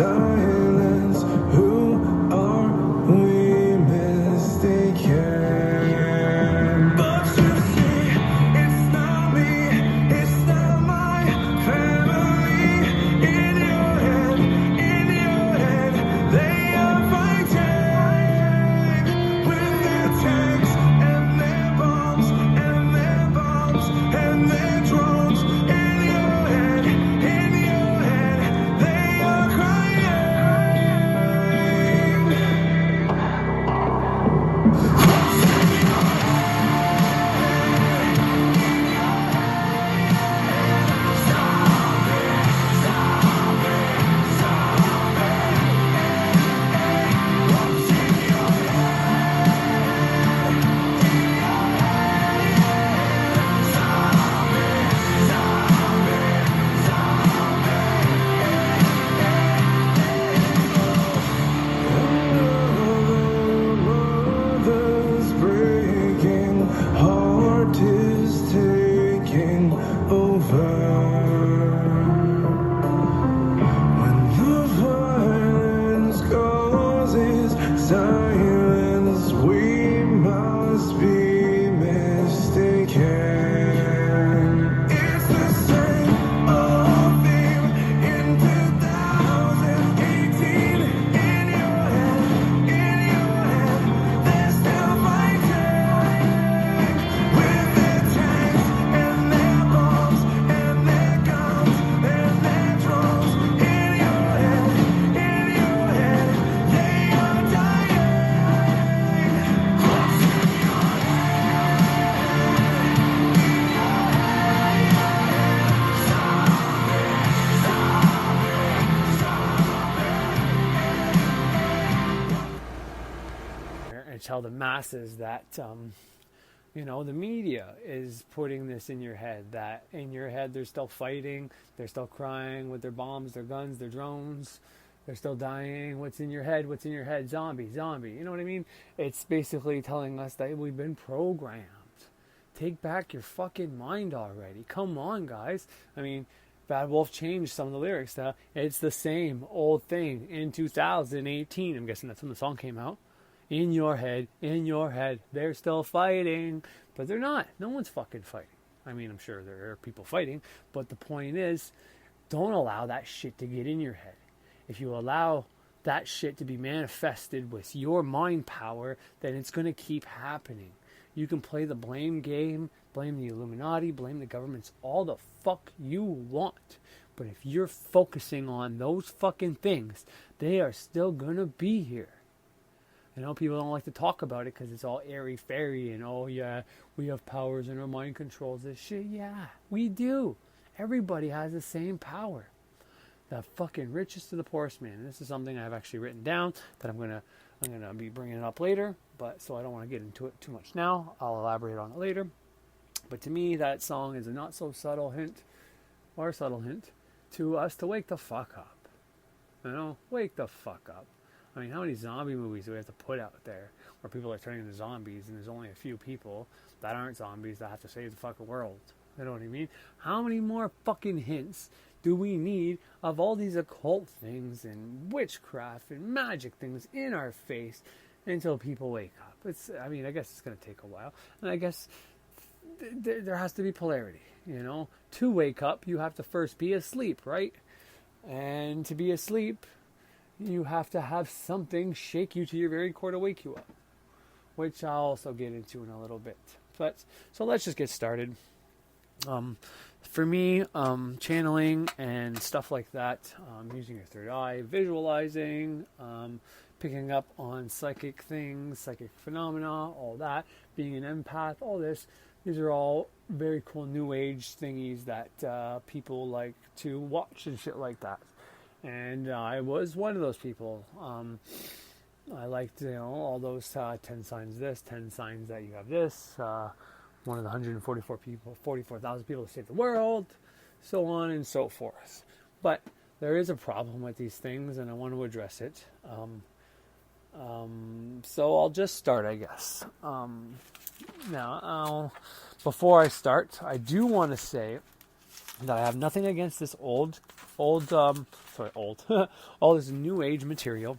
silence. Who are we mistaken? But you see, it's not me, it's not my family. In your head, they are fighting with their tanks and their bombs and their bombs and their drones. In your head, they are crying. Mother's breaking, heart is taking over. When the violence causes silence, we must be mistaken. It's the same old theme in 2018. In your head, they're still fighting with their tanks and their bombs and their guns and their drones. In your head, they are dying. And tell the masses that, the media is putting this in your head, that in your head they're still fighting, they're still crying with their bombs, their guns, their drones, they're still dying. What's in your head? What's in your head? Zombie. You know what I mean? It's basically telling us that we've been programmed. Take back your fucking mind already. Come on, guys. I mean, Bad Wolf changed some of the lyrics. It's the same old thing in 2018. I'm guessing that's when the song came out. In your head, they're still fighting. But they're not. No one's fucking fighting. I mean, I'm sure there are people fighting. But the point is, don't allow that shit to get in your head. If you allow that shit to be manifested with your mind power, then it's going to keep happening. You can play the blame game, blame the Illuminati, blame the governments, all the fuck you want. But if you're focusing on those fucking things, they are still going to be here. I know people don't like to talk about it because it's all airy-fairy and, oh yeah, we have powers and our mind controls this shit. Yeah, we do. Everybody has the same power. The fucking richest to the poorest man. And this is something I've actually written down that I'm gonna be bringing up later. But so I don't want to get into it too much now. I'll elaborate on it later. But to me, that song is a not so subtle hint, or subtle hint, to us to wake the fuck up. Wake the fuck up. I mean, how many zombie movies do we have to put out there where people are turning into zombies and there's only a few people that aren't zombies that have to save the fucking world? You know what I mean? How many more fucking hints do we need of all these occult things and witchcraft and magic things in our face until people wake up? I guess it's going to take a while. And I guess there has to be polarity, To wake up, you have to first be asleep, right? And to be asleep, you have to have something shake you to your very core to wake you up, which I'll also get into in a little bit. So let's just get started. For me, channeling and stuff like that, using your third eye, visualizing, picking up on psychic things, psychic phenomena, all that, being an empath, all this, these are all very cool new age thingies that people like to watch and shit like that. And I was one of those people. I liked, all those 10 signs this, 10 signs that you have this, one of the 44,000 people to save the world, so on and so forth. But there is a problem with these things, and I want to address it. So I'll just start, I guess. Now, before I start, I do want to say that I have nothing against this old all this new age material.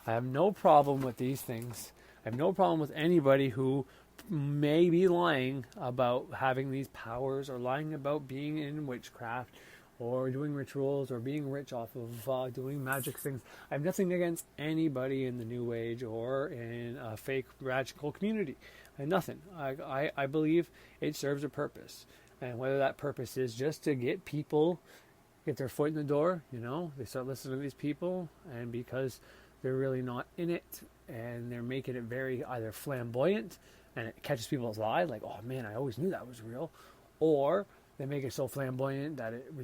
I have no problem with these things. I have no problem with anybody who may be lying about having these powers or lying about being in witchcraft or doing rituals or being rich off of doing magic things. I have nothing against anybody in the new age or in a fake magical community. I have nothing. I believe it serves a purpose. And whether that purpose is just to get people, get their foot in the door, they start listening to these people, and because they're really not in it, and they're making it very either flamboyant, and it catches people's eye, like, oh man, I always knew that was real, or they make it so flamboyant that it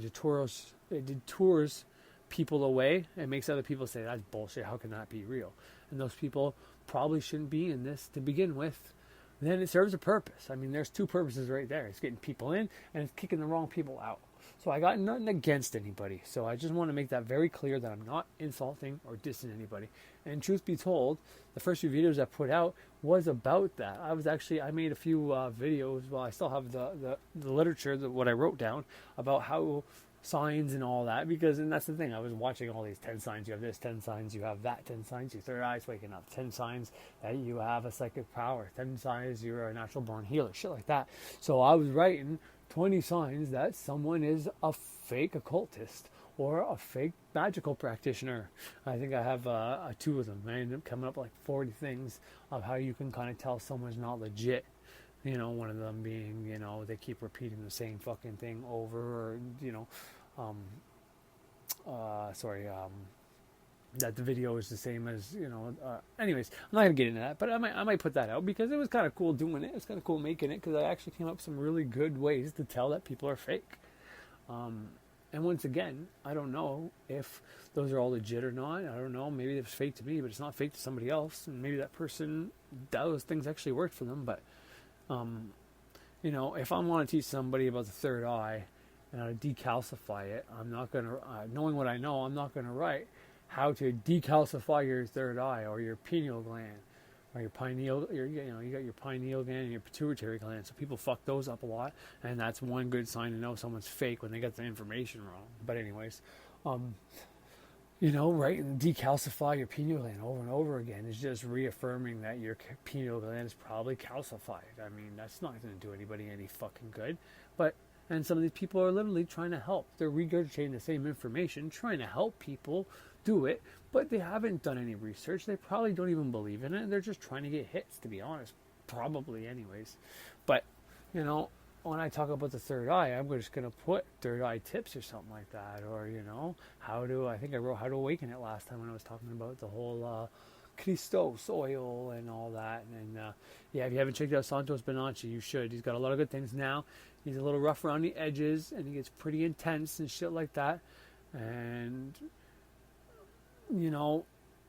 detours people away and makes other people say, that's bullshit, how can that be real? And those people probably shouldn't be in this to begin with. Then it serves a purpose. I mean, there's two purposes right there. It's getting people in, and it's kicking the wrong people out. So I got nothing against anybody. So I just want to make that very clear that I'm not insulting or dissing anybody. And truth be told, the first few videos I put out was about that. I made a few videos. Well, I still have the literature, what I wrote down about how signs and all that, and that's the thing, I was watching all these 10 signs, you have this 10 signs, you have that 10 signs, your third eye's waking up, 10 signs that you have a psychic power, 10 signs you're a natural born healer, shit like that. So I was writing 20 signs that someone is a fake occultist or a fake magical practitioner. I think I have 2 of them. I ended up coming up like 40 things of how you can kind of tell someone's not legit. One of them being, they keep repeating the same fucking thing over, or, that the video is the same as, anyways, I'm not going to get into that, but I might put that out because it was kind of cool doing it. It's kind of cool making it because I actually came up with some really good ways to tell that people are fake. And once again, I don't know if those are all legit or not. I don't know. Maybe it's fake to me, but it's not fake to somebody else. And maybe that person, those things actually worked for them, but if I want to teach somebody about the third eye and how to decalcify it, I'm not going to, knowing what I know, I'm not going to write how to decalcify your third eye or your pineal gland or your pineal, you got your pineal gland and your pituitary gland. So people fuck those up a lot, and that's one good sign to know someone's fake when they get the information wrong. But anyways, right, and decalcify your pineal gland over and over again is just reaffirming that your pineal gland is probably calcified. I mean, that's not going to do anybody any fucking good. And some of these people are literally trying to help. They're regurgitating the same information, trying to help people do it, but they haven't done any research. They probably don't even believe in it. They're just trying to get hits, to be honest. Probably anyways. But, when I talk about the third eye, I'm just going to put third eye tips or something like that. Or, I think I wrote how to awaken it last time when I was talking about the whole Christos oil and all that. And if you haven't checked out Santos Bonacci, you should. He's got a lot of good things now. He's a little rough around the edges, and he gets pretty intense and shit like that. And,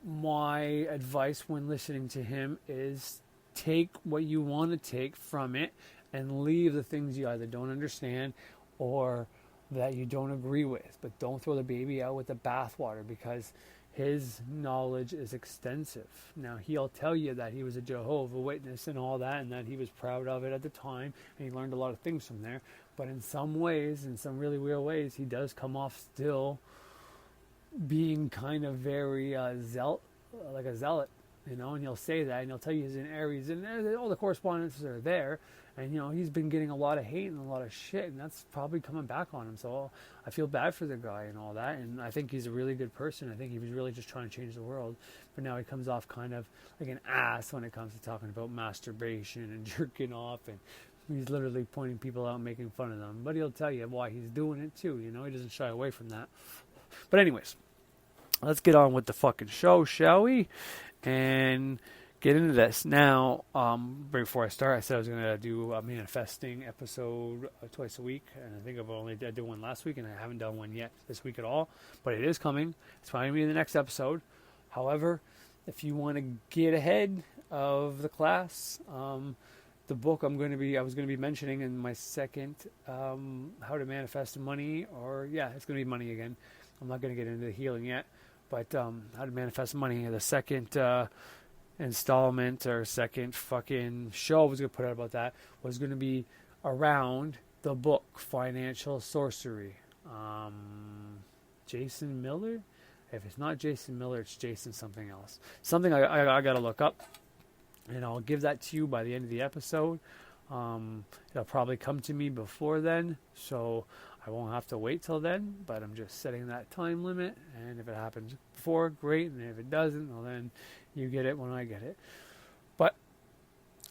my advice when listening to him is take what you want to take from it and leave the things you either don't understand or that you don't agree with. But don't throw the baby out with the bathwater, because his knowledge is extensive. Now, he'll tell you that he was a Jehovah's Witness and all that, and that he was proud of it at the time, and he learned a lot of things from there. But in some ways, in some really weird ways, he does come off still being kind of very like a zealot, and he'll say that, and he'll tell you he's in Aries, and all the correspondences are there. And, he's been getting a lot of hate and a lot of shit, and that's probably coming back on him. So I feel bad for the guy and all that. And I think he's a really good person. I think he was really just trying to change the world. But now he comes off kind of like an ass when it comes to talking about masturbation and jerking off. And he's literally pointing people out and making fun of them. But he'll tell you why he's doing it too. He doesn't shy away from that. But anyways, let's get on with the fucking show, shall we? And get into this. Now, before I start, I said I was going to do a manifesting episode twice a week, and I think I did one last week, and I haven't done one yet this week at all, but it is coming. It's probably going to be in the next episode. However, if you want to get ahead of the class, the book I was going to be mentioning in my second How to Manifest Money, it's going to be money again. I'm not going to get into the healing yet, but How to Manifest Money, the second installment or second fucking show I was going to put out about that was going to be around the book Financial Sorcery. Jason Miller. If it's not Jason Miller, it's Jason something else. Something I got to look up. And I'll give that to you by the end of the episode. It'll probably come to me before then, so I won't have to wait till then, but I'm just setting that time limit, and if it happens before, great, and if it doesn't, well then you get it when I get it. But,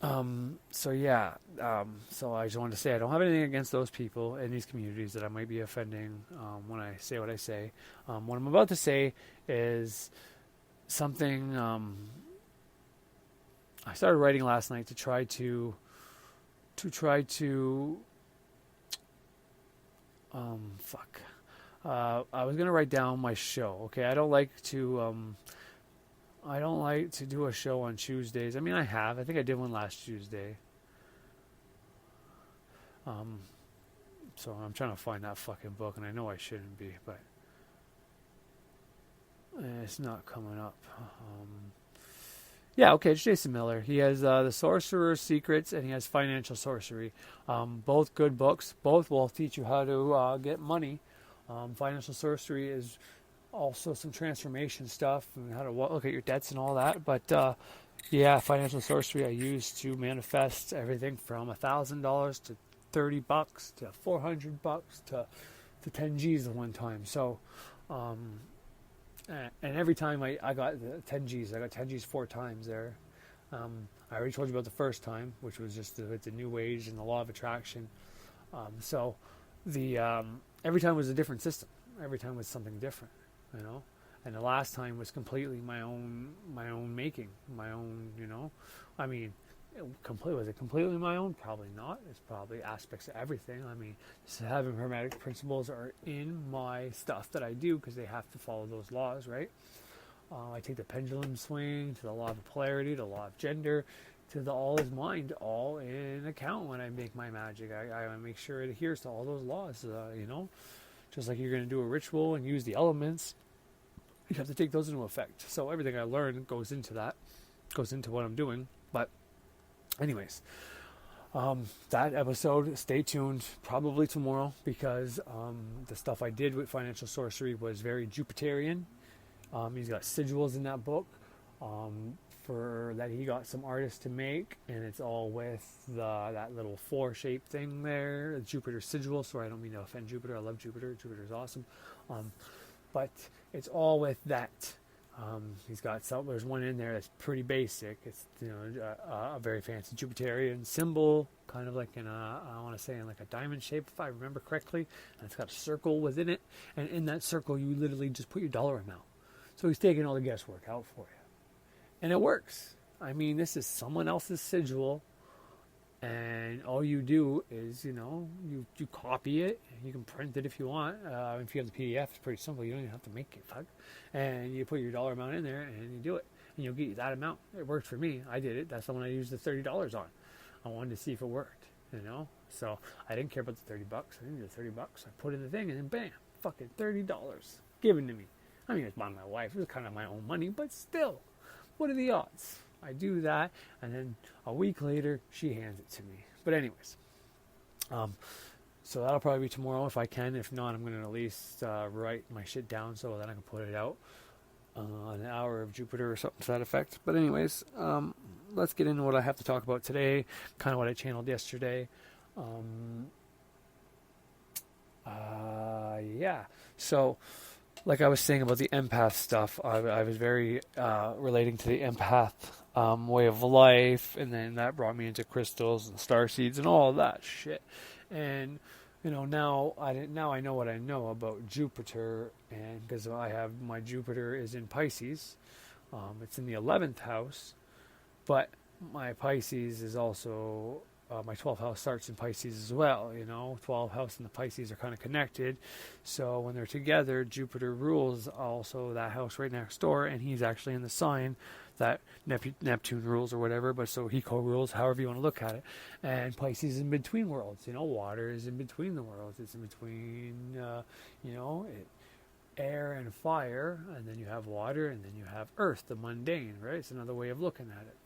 so I just wanted to say I don't have anything against those people in these communities that I might be offending when I say what I say. What I'm about to say is something I started writing last night to try to I was gonna write down my show. Okay, I don't like to do a show on Tuesdays. I mean, I think I did one last Tuesday. So I'm trying to find that fucking book, and I know I shouldn't be, but it's not coming up. Yeah, okay, it's Jason Miller. He has The Sorcerer's Secrets, and he has Financial Sorcery. Both good books. Both will teach you how to get money. Financial Sorcery is also some transformation stuff and how to look at your debts and all that. But, Financial Sorcery I use to manifest everything from $1,000 to $30 to $400 to 10 G's at one time. So, and every time I got the 10 G's, I got 10 G's 4 times there. I already told you about the first time, which was just the New Age and the Law of Attraction. So every time was a different system. Every time was something different, you know. And the last time was completely my own making, my own, you know. I mean, was it completely my own? Probably not. It's probably aspects of everything. I mean, 7 Hermetic principles are in my stuff that I do because they have to follow those laws, right? I take the pendulum swing to the law of polarity, the law of gender, to the all is mind, all in account when I make my magic. I make sure it adheres to all those laws, you know. Just like you're going to do a ritual and use the elements, you have to take those into effect. So everything I learn goes into that, goes into what I'm doing. But anyways, that episode, stay tuned, probably tomorrow, because the stuff I did with Financial Sorcery was very Jupiterian. He's got sigils in that book for that he got some artists to make, and it's all with that little 4-shaped thing there, Jupiter sigil. So I don't mean to offend Jupiter. I love Jupiter. Jupiter's awesome. But it's all with that. He's got there's one in there that's pretty basic. It's, you know, a very fancy Jupiterian symbol, kind of like I want to say in like a diamond shape, if I remember correctly. And it's got a circle within it, and in that circle you literally just put your dollar amount. So he's taking all the guesswork out for you, and it works. I mean, this is someone else's sigil, and all you do is, you know, you copy it. You can print it if you want. If you have the PDF, it's pretty simple. You don't even have to make it, fuck. And you put your dollar amount in there, and you do it, and you'll get that amount. It worked for me. I did it. That's the one I used the $30 on. I wanted to see if it worked, you know. So I didn't care about the $30. I didn't need the $30. I put in the thing, and then bam, fucking $30 given to me. I mean, it's by my wife. It was kind of my own money, but still, what are the odds? I do that, and then a week later, she hands it to me. But anyways, so that'll probably be tomorrow if I can. If not, I'm going to at least write my shit down so that I can put it out an hour of Jupiter or something to that effect. But anyways, let's get into what I have to talk about today, kind of what I channeled yesterday. So like I was saying about the empath stuff, I was very relating to the empath way of life, and then that brought me into crystals and star seeds and all that shit. And you know, now I know what I know about Jupiter, and because I have my Jupiter is in Pisces, it's in the 11th house, but my Pisces is also my 12th house starts in Pisces as well. You know, 12th house and the Pisces are kind of connected. So when they're together, Jupiter rules also that house right next door, and he's actually in the sign that Neptune rules or whatever. But so he co-rules, however you want to look at it. And Pisces is in between worlds. You know, water is in between the worlds. It's in between, air and fire, and then you have water, and then you have earth, the mundane, right? It's another way of looking at it.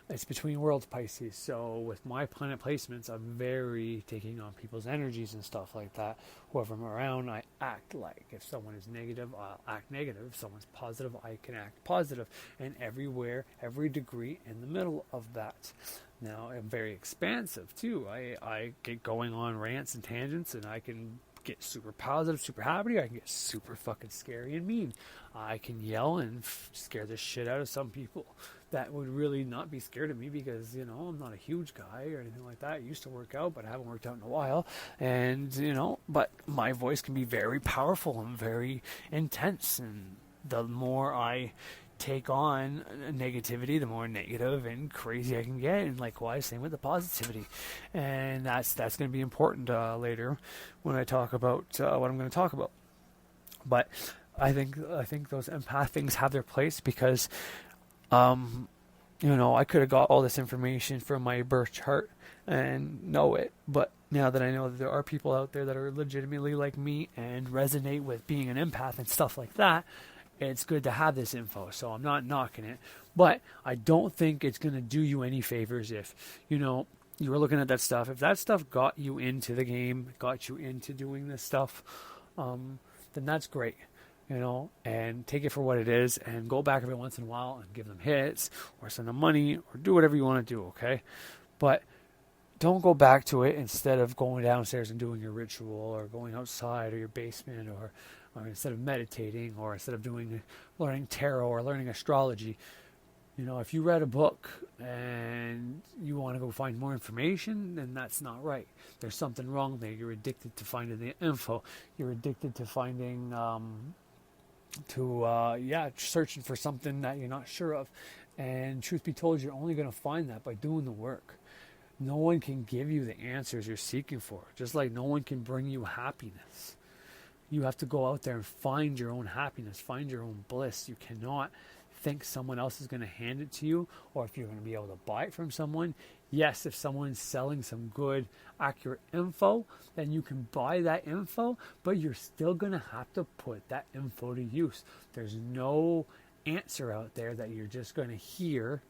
It's between worlds, Pisces. So with my planet placements, I'm very taking on people's energies and stuff like that. Whoever I'm around, I act like. If someone is negative, I'll act negative. If someone's positive, I can act positive. And everywhere, every degree in the middle of that. Now, I'm very expansive too. I get going on rants and tangents, and I can get super positive, super happy. I can get super fucking scary and mean. I can yell and scare the shit out of some people that would really not be scared of me because, I'm not a huge guy or anything like that. I used to work out, but I haven't worked out in a while. And, but my voice can be very powerful and very intense. And the more I take on negativity, the more negative and crazy I can get. And likewise, same with the positivity. And that's going to be important later when I talk about what I'm going to talk about. But I think those empath things have their place because I could have got all this information from my birth chart and know it, but now that I know that there are people out there that are legitimately like me and resonate with being an empath and stuff like that, it's good to have this info. So I'm not knocking it, but I don't think it's going to do you any favors if, you were looking at that stuff. If that stuff got you into the game, got you into doing this stuff, then that's great. And take it for what it is and go back every once in a while and give them hits or send them money or do whatever you want to do, okay? But don't go back to it instead of going downstairs and doing your ritual or going outside or your basement or instead of meditating or instead of learning tarot or learning astrology. If you read a book and you want to go find more information, then that's not right. There's something wrong there. You're addicted to finding the info. You're addicted to finding... searching for something that you're not sure of. And truth be told, you're only going to find that by doing the work. No one can give you the answers you're seeking for, just like no one can bring you happiness. You have to go out there and find your own happiness, find your own bliss. You cannot think someone else is going to hand it to you, or if you're going to be able to buy it from someone. Yes, if someone's selling some good, accurate info, then you can buy that info, but you're still going to have to put that info to use. There's no answer out there that you're just going to hear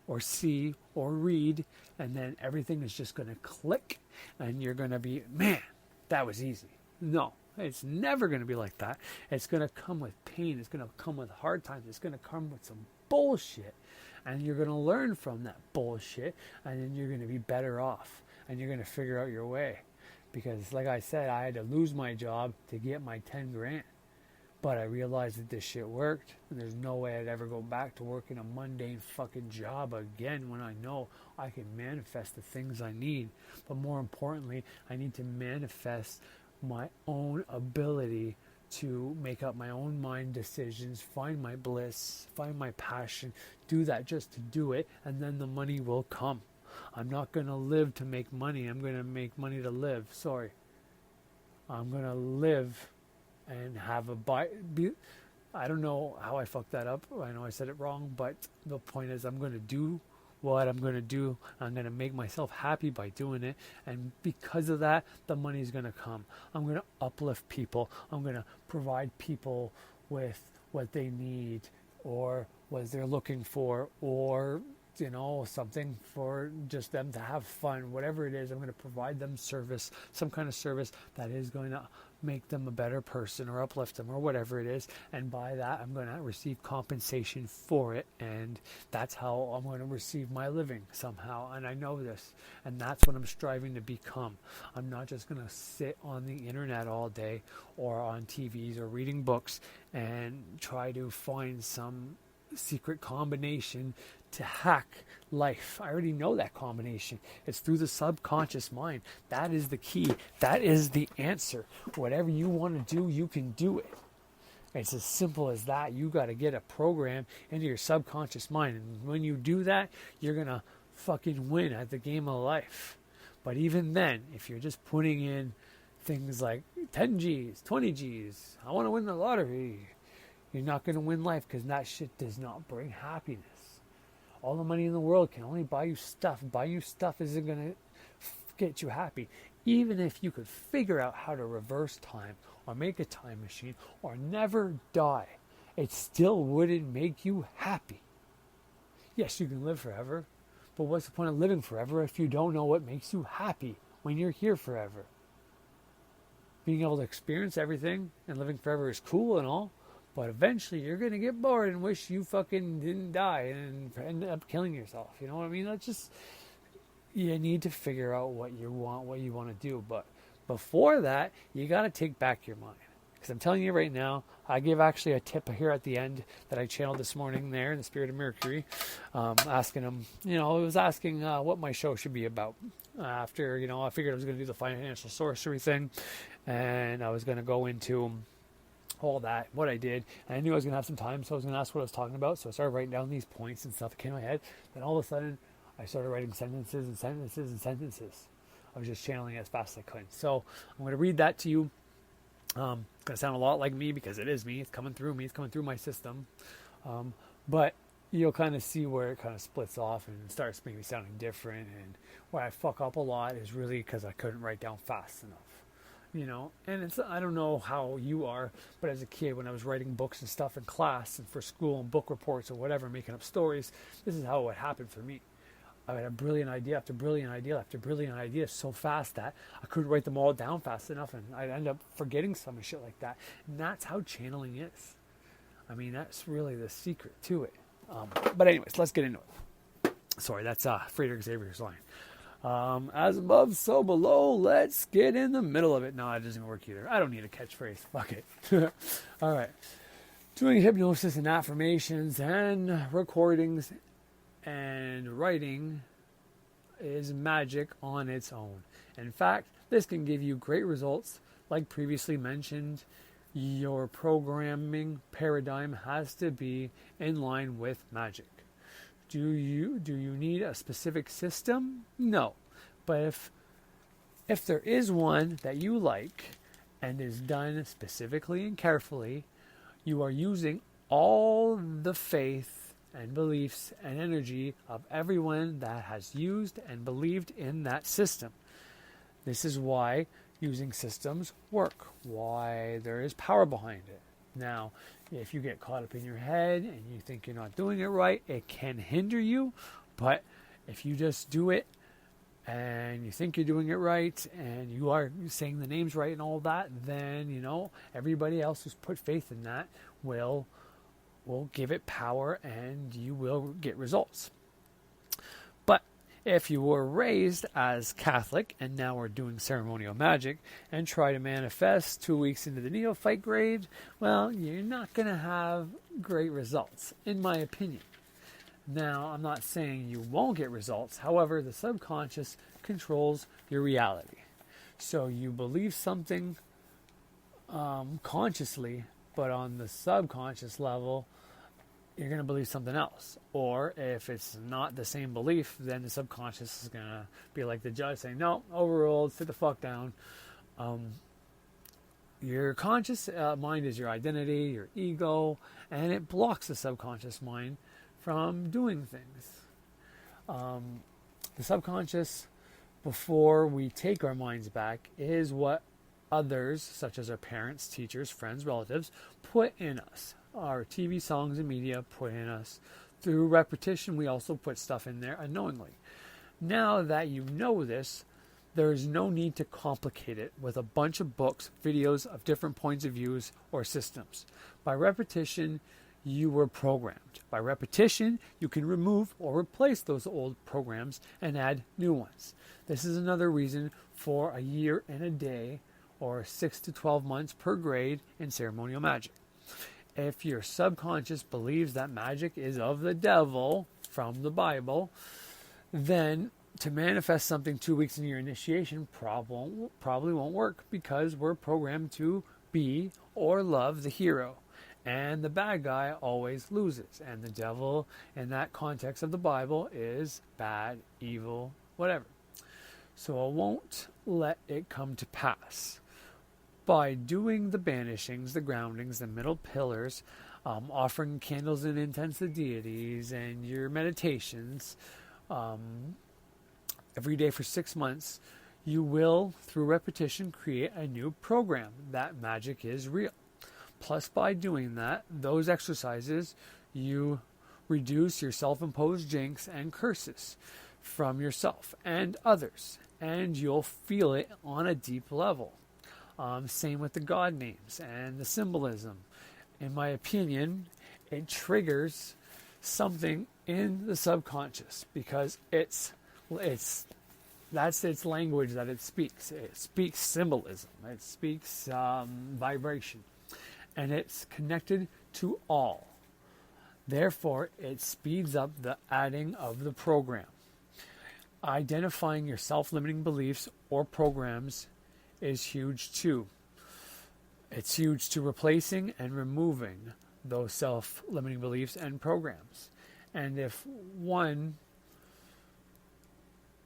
or see or read, and then everything is just going to click, and you're going to be, man, that was easy. No, it's never going to be like that. It's going to come with pain. It's going to come with hard times. It's going to come with some bullshit. And you're going to learn from that bullshit, and then you're going to be better off, and you're going to figure out your way. Because like I said, I had to lose my job to get my 10 grand. But I realized that this shit worked, and there's no way I'd ever go back to working a mundane fucking job again when I know I can manifest the things I need. But more importantly, I need to manifest my own ability to make up my own mind decisions, find my bliss, find my passion, do that just to do it, and then the money will come. I'm not going to live to make money. I'm going to make money to live. Sorry. I'm going to live and have I don't know how I fucked that up. I know I said it wrong, but the point is I'm going to do what I'm going to do. I'm going to make myself happy by doing it. And because of that, the money's going to come. I'm going to uplift people. I'm going to provide people with what they need or what they're looking for, or something for just them to have fun. Whatever it is, I'm going to provide them service, some kind of service that is going to make them a better person or uplift them or whatever it is. And by that, I'm going to receive compensation for it. And that's how I'm going to receive my living somehow. And I know this. And that's what I'm striving to become. I'm not just going to sit on the internet all day or on TVs or reading books and try to find some secret combination to hack life. I already know that combination. It's through the subconscious mind. That is the key. That is the answer. Whatever you want to do, you can do it. It's as simple as that. You got to get a program into your subconscious mind. And when you do that, you're going to fucking win at the game of life. But even then, if you're just putting in things like 10 G's, 20 G's, I want to win the lottery, you're not going to win life, because that shit does not bring happiness. All the money in the world can only buy you stuff. Buy you stuff isn't going to get you happy. Even if you could figure out how to reverse time or make a time machine or never die, it still wouldn't make you happy. Yes, you can live forever, but what's the point of living forever if you don't know what makes you happy when you're here forever? Being able to experience everything and living forever is cool and all, but eventually you're going to get bored and wish you fucking didn't die and end up killing yourself. You know what I mean? That's just, you need to figure out what you want to do. But before that, you got to take back your mind. Because I'm telling you right now, I gave actually a tip here at the end that I channeled this morning there in the Spirit of Mercury, asking him, I was asking what my show should be about. After, I figured I was going to do the financial sorcery thing, and I was going to go into all that, what I did, and I knew I was going to have some time, so I was going to ask what I was talking about, so I started writing down these points and stuff that came in my head. Then all of a sudden, I started writing sentences and sentences and sentences. I was just channeling it as fast as I could. So I'm going to read that to you. It's going to sound a lot like me because it is me. It's coming through me. It's coming through my system. But you'll kind of see where it kind of splits off and starts maybe sounding different. And where I fuck up a lot is really because I couldn't write down fast enough. And it's, I don't know how you are, but as a kid, when I was writing books and stuff in class and for school and book reports or whatever, making up stories, this is how it would happen for me. I had a brilliant idea after brilliant idea after brilliant idea so fast that I couldn't write them all down fast enough, and I'd end up forgetting some and shit like that. And that's how channeling is. I mean, that's really the secret to it. But anyways, let's get into it. Sorry, that's Friedrich Xavier's line. As above, so below. Let's get in the middle of it. No, it doesn't work either. I don't need a catchphrase. Fuck it. All right. Doing hypnosis and affirmations and recordings and writing is magic on its own. In fact, this can give you great results. Like previously mentioned, your programming paradigm has to be in line with magic. Do you need a specific system? No. But if there is one that you like and is done specifically and carefully, you are using all the faith and beliefs and energy of everyone that has used and believed in that system. This is why using systems work, why there is power behind it. Now, if you get caught up in your head and you think you're not doing it right, it can hinder you, but if you just do it and you think you're doing it right and you are saying the names right and all that, then, everybody else who's put faith in that will give it power and you will get results. But if you were raised as Catholic and now are doing ceremonial magic and try to manifest 2 weeks into the neophyte grade, well, you're not going to have great results, in my opinion. Now, I'm not saying you won't get results. However, the subconscious controls your reality. So you believe something consciously, but on the subconscious level, you're going to believe something else. Or if it's not the same belief, then the subconscious is going to be like the judge saying, no, overruled, sit the fuck down. Your conscious mind is your identity, your ego, and it blocks the subconscious mind from doing things. The subconscious, before we take our minds back, is what others, such as our parents, teachers, friends, relatives, put in us. Our TV songs and media put in us. Through repetition, we also put stuff in there unknowingly. Now that you know this, there is no need to complicate it with a bunch of books, videos of different points of views or systems. By repetition, you were programmed. By repetition, you can remove or replace those old programs and add new ones. This is another reason for a year and a day or 6 to 12 months per grade in ceremonial magic. If your subconscious believes that magic is of the devil from the Bible, then to manifest something 2 weeks into your initiation probably won't work, because we're programmed to be or love the hero. And the bad guy always loses. And the devil, in that context of the Bible, is bad, evil, whatever. So I won't let it come to pass. By doing the banishings, the groundings, the middle pillars, offering candles and incense to deities, and your meditations every day for 6 months, you will, through repetition, create a new program that magic is real. Plus, by doing that, those exercises, you reduce your self-imposed jinx and curses from yourself and others, and you'll feel it on a deep level. Same with the God names and the symbolism. In my opinion, it triggers something in the subconscious because that's its language that it speaks. It speaks symbolism. It speaks vibration, and it's connected to all. Therefore, it speeds up the adding of the program. Identifying your self-limiting beliefs or programs is huge too. It's huge to replacing and removing those self-limiting beliefs and programs. And if one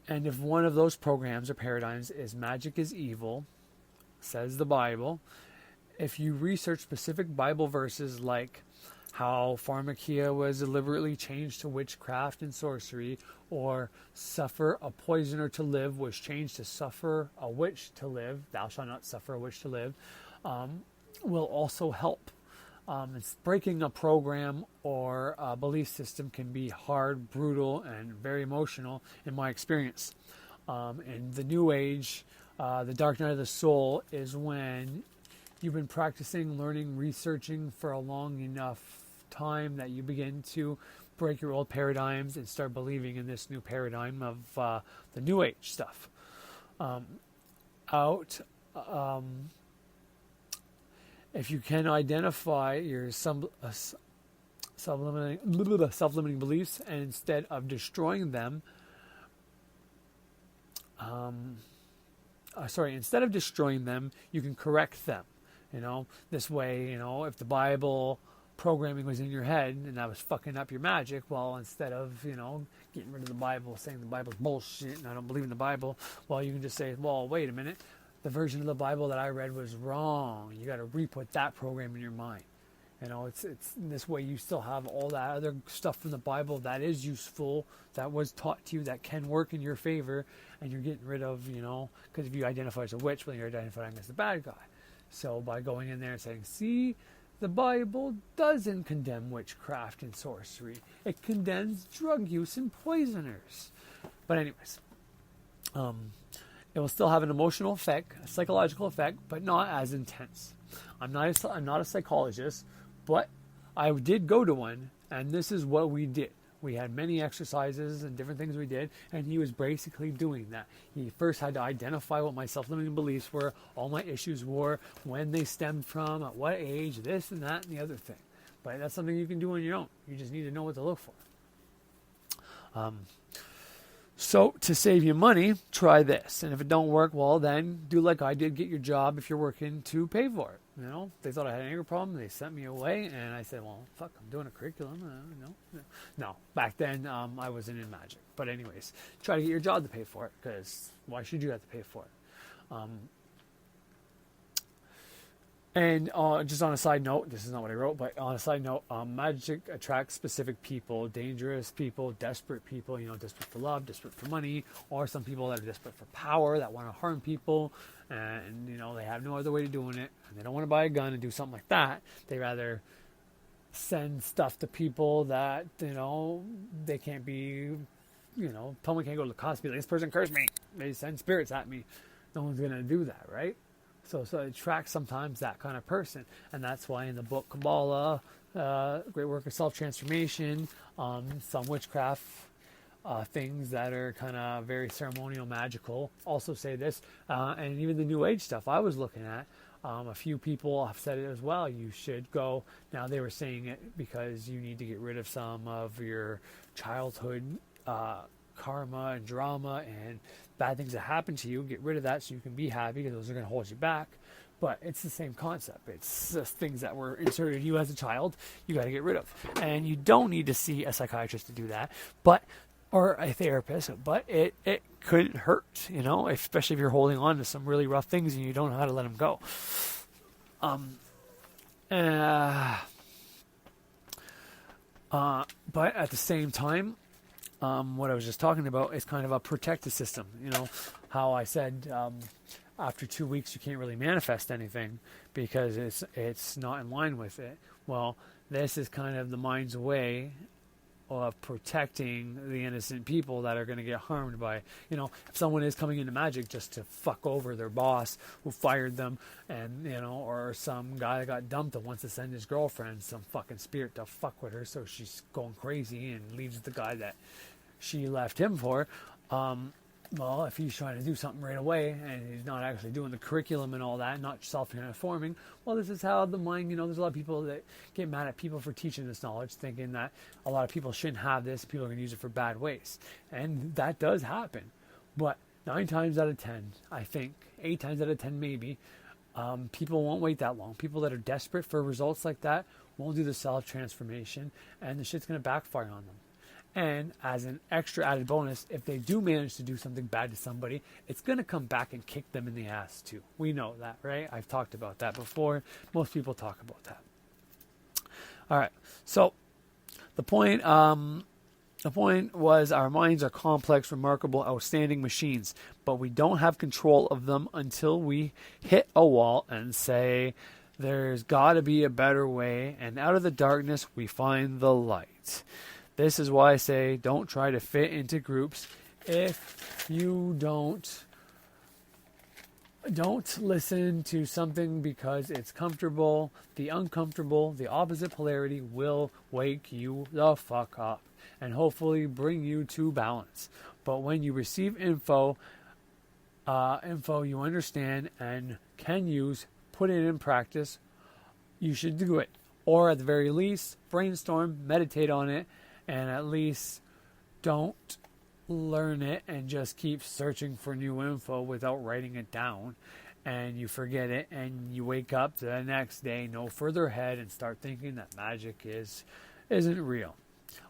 of those programs or paradigms is magic is evil, says the Bible, if you research specific Bible verses like how pharmakia was deliberately changed to witchcraft and sorcery, or suffer a poisoner to live was changed to suffer a witch to live, thou shalt not suffer a witch to live, will also help. It's breaking a program or a belief system can be hard, brutal, and very emotional in my experience. In the New Age, the dark night of the soul is when you've been practicing, learning, researching for a long enough time that you begin to break your old paradigms and start believing in this new paradigm of the New Age stuff. If you can identify your self-limiting beliefs, and instead of destroying them, you can correct them. This way, if the Bible programming was in your head and that was fucking up your magic, well, instead of, getting rid of the Bible, saying the Bible's bullshit and I don't believe in the Bible, well, you can just say, well, wait a minute, the version of the Bible that I read was wrong. You got to re-put that program in your mind. It's in this way you still have all that other stuff from the Bible that is useful, that was taught to you, that can work in your favor, and you're getting rid of, because if you identify as a witch, well, you're identifying as the bad guy. So by going in there and saying, see, the Bible doesn't condemn witchcraft and sorcery. It condemns drug use and poisoners. But anyways, it will still have an emotional effect, a psychological effect, but not as intense. I'm not a psychologist, but I did go to one, and this is what we did. We had many exercises and different things we did, and he was basically doing that. He first had to identify what my self-limiting beliefs were, all my issues were, when they stemmed from, at what age, this and that and the other thing. But that's something you can do on your own. You just need to know what to look for. So to save you money, try this. And if it don't work, well, then do like I did, get your job if you're working to pay for it. They thought I had an anger problem. They sent me away, and I said, well, fuck, I'm doing a curriculum. No. Back then, I wasn't in magic. But anyways, try to get your job to pay for it, because why should you have to pay for it? And just on a side note, this is not what I wrote, but on a side note, magic attracts specific people, dangerous people, desperate people, desperate for love, desperate for money, or some people that are desperate for power, that want to harm people, and, they have no other way of doing it, and they don't want to buy a gun and do something like that. They rather send stuff to people that, they can't be, someone can't go to the cops and be like, this person cursed me. They send spirits at me. No one's going to do that, right? So it attracts sometimes that kind of person. And that's why in the book Kabbalah, Great Work of Self-Transformation, some witchcraft things that are kind of very ceremonial, magical, also say this. And even the New Age stuff I was looking at, a few people have said it as well. You should go. Now, they were saying it because you need to get rid of some of your childhood karma and drama and bad things that happen to you. Get rid of that so you can be happy, because those are going to hold you back. But it's the same concept. It's just things that were inserted in you as a child you got to get rid of. And you don't need to see a psychiatrist to do that, or a therapist, but it could hurt, especially if you're holding on to some really rough things and you don't know how to let them go. But at the same time, what I was just talking about is kind of a protective system. How I said after 2 weeks you can't really manifest anything because it's not in line with it. Well, this is kind of the mind's way of protecting the innocent people that are going to get harmed by, if someone is coming into magic just to fuck over their boss who fired them, and, or some guy that got dumped and wants to send his girlfriend, some fucking spirit, to fuck with her, so she's going crazy and leaves the guy that she left him for. Well, if he's trying to do something right away and he's not actually doing the curriculum and all that, not self-informing, well, this is how the mind, there's a lot of people that get mad at people for teaching this knowledge, thinking that a lot of people shouldn't have this, people are going to use it for bad ways. And that does happen. But 9 times out of 10, I think, 8 times out of 10 maybe, people won't wait that long. People that are desperate for results like that won't do the self-transformation, and the shit's going to backfire on them. And as an extra added bonus, if they do manage to do something bad to somebody, it's going to come back and kick them in the ass too. We know that, right? I've talked about that before. Most people talk about that. All right. So the point was our minds are complex, remarkable, outstanding machines, but we don't have control of them until we hit a wall and say, there's got to be a better way. And out of the darkness, we find the light. This is why I say don't try to fit into groups. If you don't listen to something because it's comfortable, the uncomfortable, the opposite polarity will wake you the fuck up and hopefully bring you to balance. But when you receive info you understand and can use, put it in practice, you should do it. Or at the very least, brainstorm, meditate on it, and at least don't learn it and just keep searching for new info without writing it down. And you forget it and you wake up the next day no further ahead and start thinking that magic isn't real.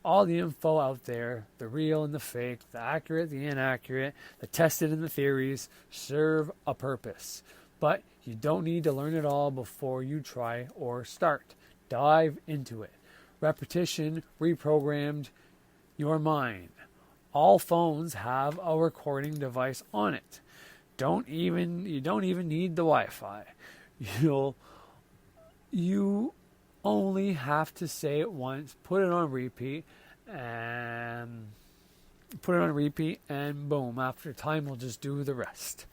All the info out there, the real and the fake, the accurate, the inaccurate, the tested and the theories, serve a purpose. But you don't need to learn it all before you try or start. Dive into it. Repetition reprogrammed your mind. All phones have a recording device on it. You don't even need the Wi-Fi. You only have to say it once, put it on repeat, and boom, after time will just do the rest.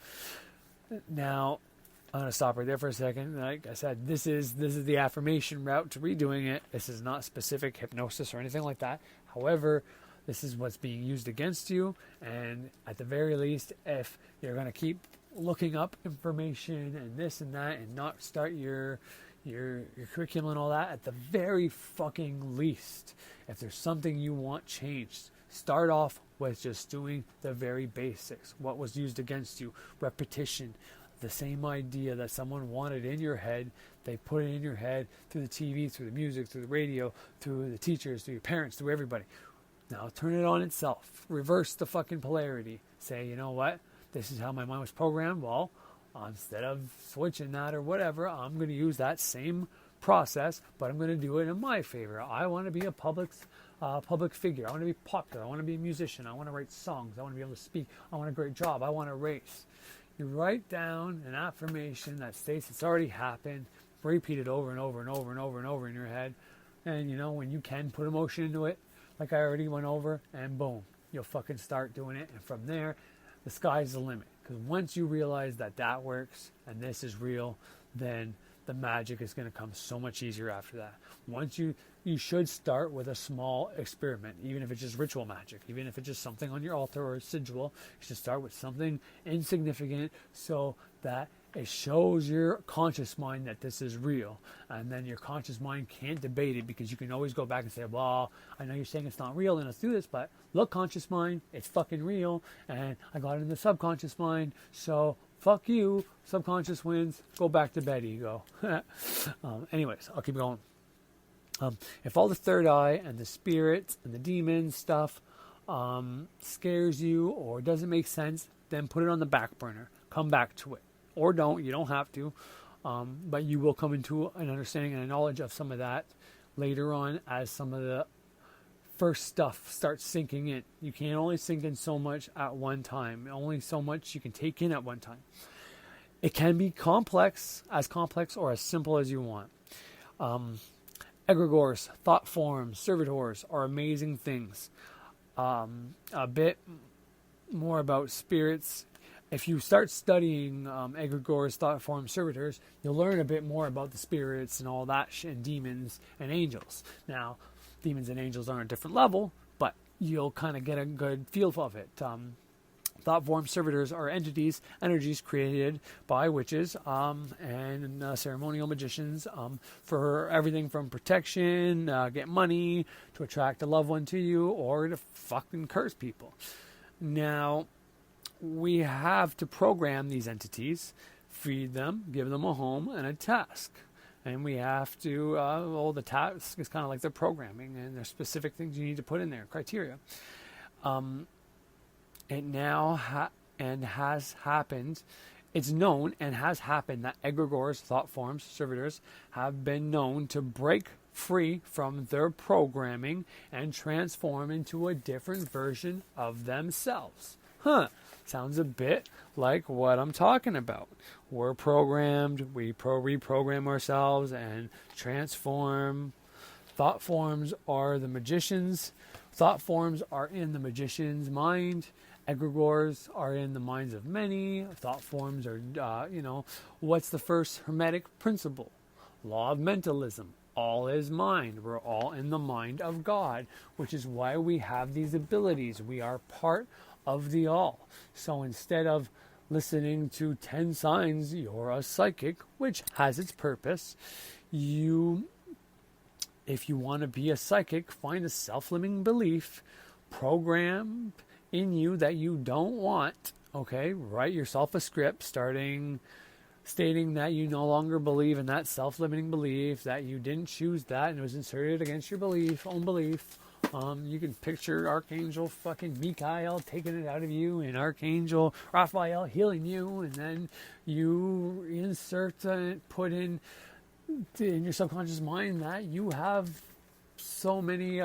Now, I'm going to stop right there for a second. Like I said, this is the affirmation route to redoing it. This is not specific hypnosis or anything like that. However, this is what's being used against you. And at the very least, if you're going to keep looking up information and this and that and not start your curriculum and all that, at the very fucking least, if there's something you want changed, start off with just doing the very basics. What was used against you? Repetition. The same idea that someone wanted in your head, they put it in your head through the TV, through the music, through the radio, through the teachers, through your parents, through everybody. Now turn it on itself. Reverse the fucking polarity. Say, you know what? This is how my mind was programmed. Well, instead of switching that or whatever, I'm going to use that same process, but I'm going to do it in my favor. I want to be a public figure. I want to be popular. I want to be a musician. I want to write songs. I want to be able to speak. I want a great job. I want to race. You write down an affirmation that states it's already happened, repeat it over and over and over and over and over in your head, and when you can put emotion into it, like I already went over, and boom, you'll fucking start doing it, and from there, the sky's the limit. Because once you realize that works, and this is real, then the magic is going to come so much easier after that. Once you should start with a small experiment, even if it's just ritual magic, even if it's just something on your altar or a sigil. You should start with something insignificant so that it shows your conscious mind that this is real. And then your conscious mind can't debate it, because you can always go back and say, well, I know you're saying it's not real and let's do this, but look, conscious mind, it's fucking real, and I got it in the subconscious mind, so fuck you, subconscious wins, go back to bed, ego. Anyways, I'll keep going. If all the third eye and the spirits and the demons stuff scares you or doesn't make sense, then put it on the back burner. Come back to it. Or don't. You don't have to. But you will come into an understanding and a knowledge of some of that later on as some of the first stuff starts sinking in. You can only sink in so much at one time. Only so much you can take in at one time. It can be complex or as simple as you want. Egregores, thought forms, servitors are amazing things. A bit more about spirits. If you start studying egregores, thought forms, servitors, you'll learn a bit more about the spirits and all that shit, and demons and angels. Now, demons and angels are on a different level, but you'll kind of get a good feel of it. Thought forms, servitors are energies created by witches and ceremonial magicians for everything from protection, get money, to attract a loved one to you, or to fucking curse people. Now, we have to program these entities, feed them, give them a home and a task. And we have to, the task is kind of like their programming, and there's specific things you need to put in there, criteria. It now has happened. It's known and has happened that egregores, thought forms, servitors, have been known to break free from their programming and transform into a different version of themselves. Sounds a bit like what I'm talking about. We're programmed, we reprogram ourselves and transform. Thought forms are the magicians. Thought forms are in the magician's mind. Egregores are in the minds of many. Thought forms are, what's the first Hermetic principle? Law of mentalism. All is mind. We're all in the mind of God, which is why we have these abilities. We are part of the all. So instead of listening to 10 signs, you're a psychic, which has its purpose. If you want to be a psychic, find a self-limiting belief programmed in you that you don't want. Okay, write yourself a script stating that you no longer believe in that self-limiting belief, that you didn't choose that and it was inserted against your own belief. You can picture Archangel fucking Michael taking it out of you and Archangel Raphael healing you, and then you put in your subconscious mind that you have so many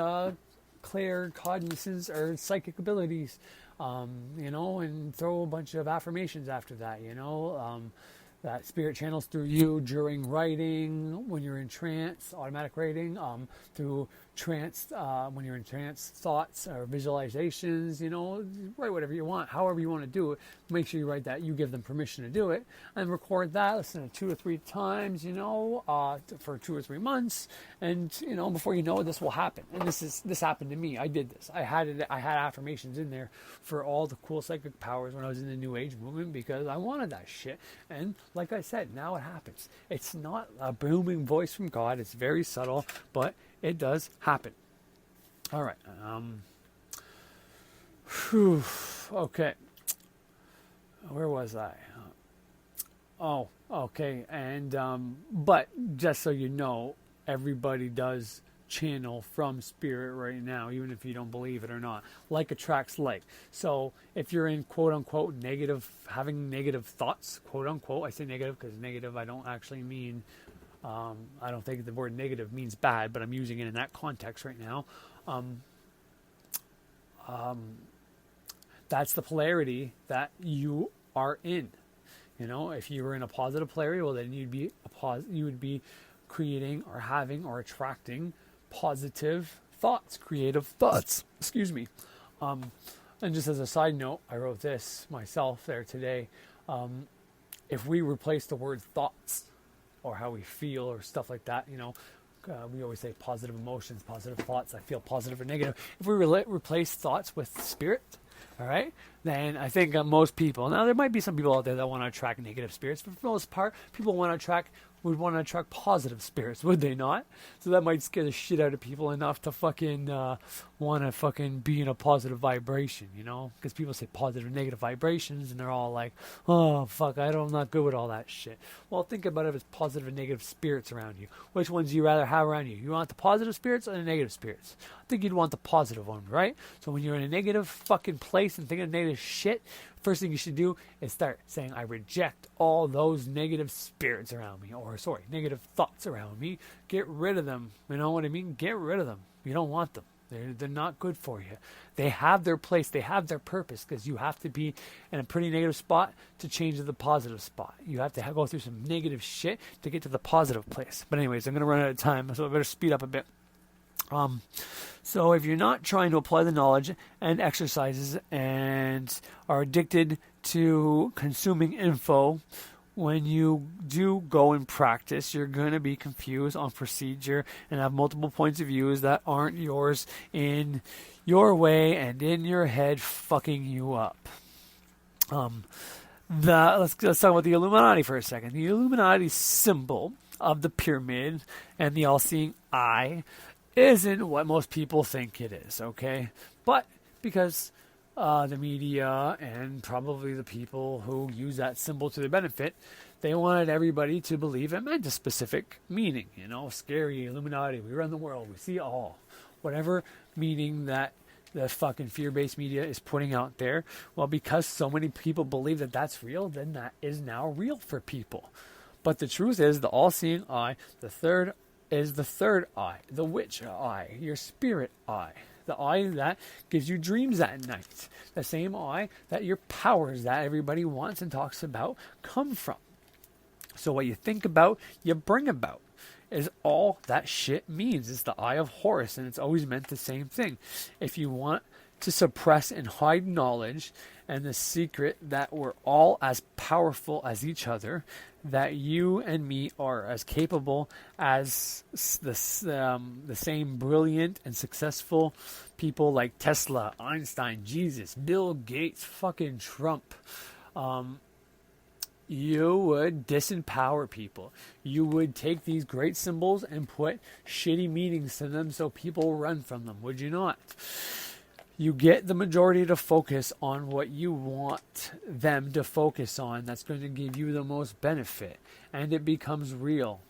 claircognizance or psychic abilities, and throw a bunch of affirmations after that, that spirit channels through you during writing, when you're in trance, automatic writing, through trance, when you're in trance, thoughts or visualizations, write whatever you want, however you want to do it. Make sure you write that, you give them permission to do it, and record that, listen to 2 or 3 times, for 2 or 3 months, and, before you know it, this will happen. And this happened to me. I did this. I had affirmations in there for all the cool psychic powers when I was in the New Age movement, because I wanted that shit. And like I said, now it happens. It's not a booming voice from God. It's very subtle, but it does happen. All right. Okay. Where was I? Oh, okay. And but just so you know, everybody does channel from spirit right now, even if you don't believe it or not. Like attracts like. So if you're in quote unquote having negative thoughts, quote unquote, I say negative because negative I don't actually mean, I don't think the word negative means bad, but I'm using it in that context right now. That's the polarity that you are in. If you were in a positive polarity, well, then you would be creating or having or attracting positive thoughts, creative thoughts. Excuse me. And just as a side note, I wrote this myself there today. If we replace the word thoughts or how we feel or stuff like that, we always say positive emotions, positive thoughts. I feel positive or negative. If we replace thoughts with spirit, all right, then I think most people, now there might be some people out there that want to attract negative spirits, but for the most part, people would want to attract positive spirits, would they not? So that might scare the shit out of people enough to fucking want to fucking be in a positive vibration, because people say positive and negative vibrations, and they're all like, oh, fuck, I'm not good with all that shit. Well, think about it as positive and negative spirits around you. Which ones do you rather have around you? You want the positive spirits or the negative spirits? I think you'd want the positive ones, right? So when you're in a negative fucking place and thinking of negative shit, first thing you should do is start saying, I reject all those negative spirits around me, negative thoughts around me. Get rid of them. You know what I mean? Get rid of them. You don't want them. They're not good for you. They have their place. They have their purpose, because you have to be in a pretty negative spot to change to the positive spot. You have to go through some negative shit to get to the positive place. But anyways, I'm going to run out of time, so I better speed up a bit. So if you're not trying to apply the knowledge and exercises and are addicted to consuming info, when you do go and practice, you're going to be confused on procedure and have multiple points of views that aren't yours, in your way and in your head, fucking you up. Let's talk about the Illuminati for a second. The Illuminati symbol of the pyramid and the all-seeing eye isn't what most people think it is, okay? But because the media and probably the people who use that symbol to their benefit, they wanted everybody to believe it meant a specific meaning. Scary, Illuminati, we run the world, we see all. Whatever meaning that the fucking fear-based media is putting out there, well, because so many people believe that that's real, then that is now real for people. But the truth is, the all-seeing eye, the third eye, the witch eye, your spirit eye. The eye that gives you dreams at night. The same eye that your powers that everybody wants and talks about come from. So what you think about, you bring about, is all that shit means. It's the eye of Horus, and it's always meant the same thing. If you want to suppress and hide knowledge and the secret that we're all as powerful as each other, that you and me are as capable as the same brilliant and successful people like Tesla, Einstein, Jesus, Bill Gates, fucking Trump, you would disempower people. You would take these great symbols and put shitty meanings to them so people run from them, would you not? You get the majority to focus on what you want them to focus on. That's going to give you the most benefit, and it becomes real.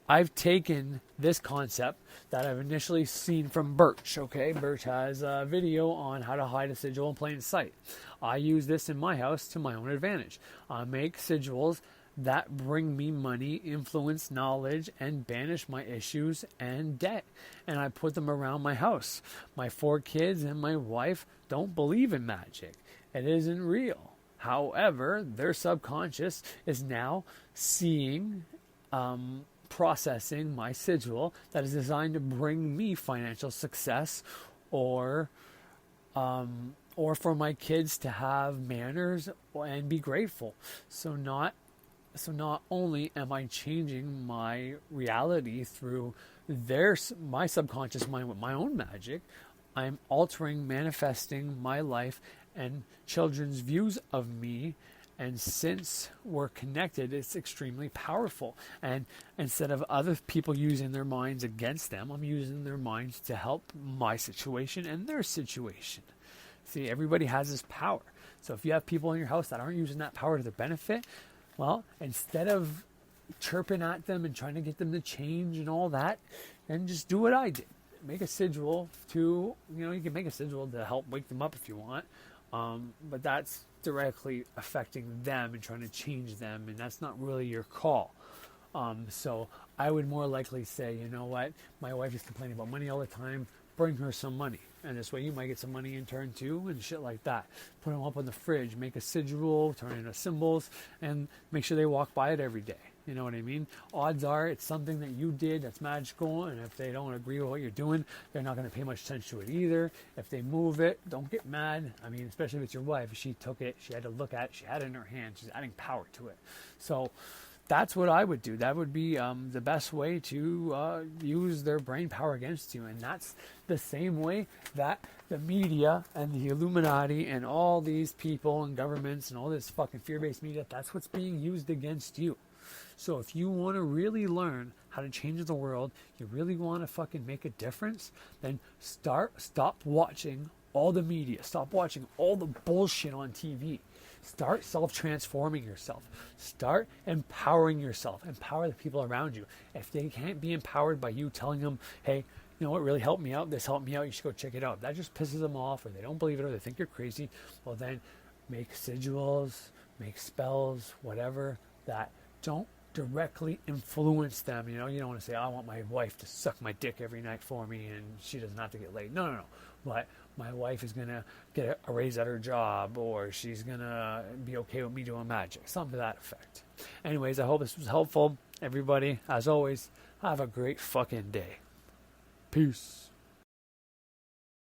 I've taken this concept that I've initially seen from Birch, okay? Birch has a video on how to hide a sigil in plain sight. I use this in my house to my own advantage. I make sigils that bring me money, influence, knowledge, and banish my issues and debt. And I put them around my house. My 4 kids and my wife don't believe in magic. It isn't real. However, their subconscious is now seeing, processing my sigil that is designed to bring me financial success, or for my kids to have manners and be grateful. So not only am I changing my reality through my subconscious mind with my own magic, I'm altering, manifesting my life and children's views of me. And since we're connected, it's extremely powerful. And instead of other people using their minds against them, I'm using their minds to help my situation and their situation. See, everybody has this power. So if you have people in your house that aren't using that power to their benefit, well, instead of chirping at them and trying to get them to change and all that, then just do what I did. Make a sigil you can make a sigil to help wake them up if you want. But that's directly affecting them and trying to change them, and that's not really your call. So I would more likely say, you know what, my wife is complaining about money all the time, bring her some money. And this way you might get some money in turn too, and shit like that. Put them up on the fridge, make a sigil, turn it into symbols, and make sure they walk by it every day. You know what I mean? Odds are it's something that you did that's magical, and if they don't agree with what you're doing, they're not going to pay much attention to it either. If they move it, don't get mad. I mean, especially if it's your wife. If she took it, she had to look at it, she had it in her hand, she's adding power to it. So that's what I would do. That would be the best way to use their brain power against you. And that's the same way that the media and the Illuminati and all these people and governments and all this fucking fear-based media, that's what's being used against you. So if you want to really learn how to change the world, you really want to fucking make a difference, then stop watching all the media. Stop watching all the bullshit on TV. Start self-transforming yourself. Start empowering yourself. Empower the people around you. If they can't be empowered by you telling them, hey, you know what really helped me out? This helped me out. You should go check it out. That just pisses them off, or they don't believe it, or they think you're crazy. Well, then make sigils, make spells, whatever, that don't directly influence them. You know, you don't want to say, I want my wife to suck my dick every night for me and she doesn't have to get laid. No. But my wife is going to get a raise at her job, or she's going to be okay with me doing magic. Something to that effect. Anyways, I hope this was helpful. Everybody, as always, have a great fucking day. Peace.